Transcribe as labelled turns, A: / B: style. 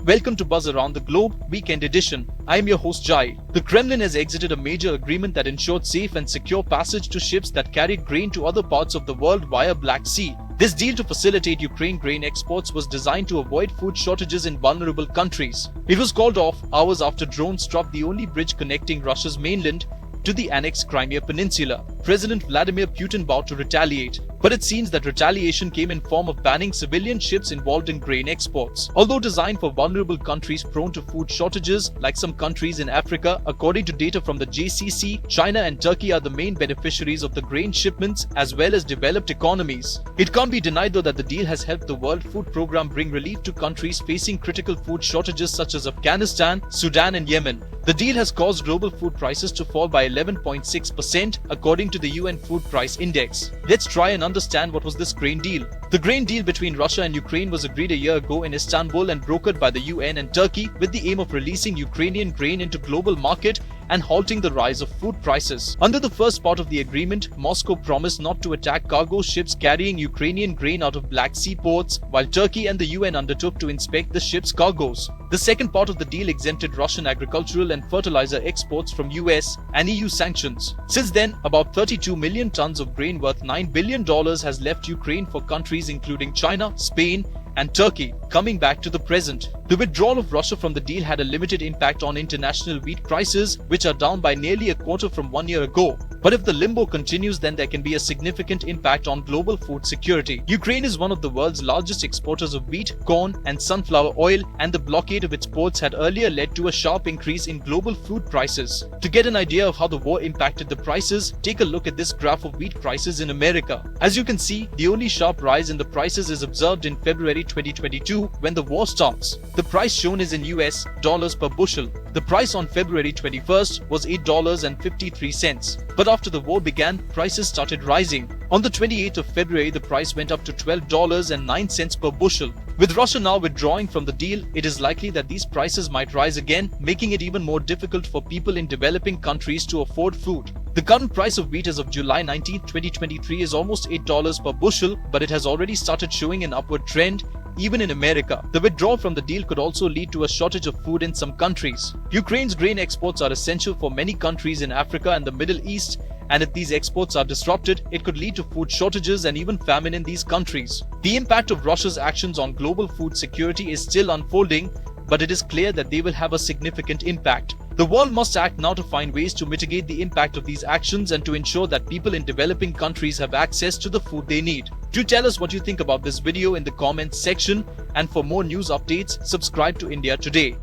A: Welcome to Buzz Around the Globe, Weekend Edition. I am your host Jai. The Kremlin has exited a major agreement that ensured safe and secure passage to ships that carried grain to other parts of the world via Black Sea. This deal to facilitate Ukraine grain exports was designed to avoid food shortages in vulnerable countries. It was called off hours after drones struck the only bridge connecting Russia's mainland to the annexed Crimea Peninsula. President Vladimir Putin vowed to retaliate, but it seems that retaliation came in form of banning civilian ships involved in grain exports. Although designed for vulnerable countries prone to food shortages, like some countries in Africa, according to data from the JCC, China and Turkey are the main beneficiaries of the grain shipments as well as developed economies. It can't be denied though that the deal has helped the World Food Programme bring relief to countries facing critical food shortages such as Afghanistan, Sudan and Yemen. The deal has caused global food prices to fall by 11.6% according to the UN Food Price Index. Let's try and understand what was this grain deal. The grain deal between Russia and Ukraine was agreed a year ago in Istanbul and brokered by the UN and Turkey with the aim of releasing Ukrainian grain into global market and halting the rise of food prices. Under the first part of the agreement, Moscow promised not to attack cargo ships carrying Ukrainian grain out of Black Sea ports, while Turkey and the UN undertook to inspect the ships' cargoes. The second part of the deal exempted Russian agricultural and fertilizer exports from US and EU sanctions. Since then, about 32 million tons of grain worth $9 billion has left Ukraine for countries including China, Spain, and Turkey. Coming back to the present, the withdrawal of Russia from the deal had a limited impact on international wheat prices, which are down by nearly a quarter from 1 year ago. But if the limbo continues, then there can be a significant impact on global food security. Ukraine is one of the world's largest exporters of wheat, corn, and sunflower oil, and the blockade of its ports had earlier led to a sharp increase in global food prices. To get an idea of how the war impacted the prices, take a look at this graph of wheat prices in America. As you can see, the only sharp rise in the prices is observed in February 2022 when the war starts. The price shown is in US dollars per bushel. The price on February 21st was $8.53. But after the war began, prices started rising. On the 28th of February, the price went up to $12.09 per bushel. With Russia now withdrawing from the deal, it is likely that these prices might rise again, making it even more difficult for people in developing countries to afford food. The current price of wheat as of July 19, 2023 is almost $8 per bushel, but it has already started showing an upward trend, even in America. The withdrawal from the deal could also lead to a shortage of food in some countries. Ukraine's grain exports are essential for many countries in Africa and the Middle East, and if these exports are disrupted, it could lead to food shortages and even famine in these countries. The impact of Russia's actions on global food security is still unfolding, but it is clear that they will have a significant impact. The world must act now to find ways to mitigate the impact of these actions and to ensure that people in developing countries have access to the food they need. Do tell us what you think about this video in the comments section, and for more news updates, subscribe to India Today.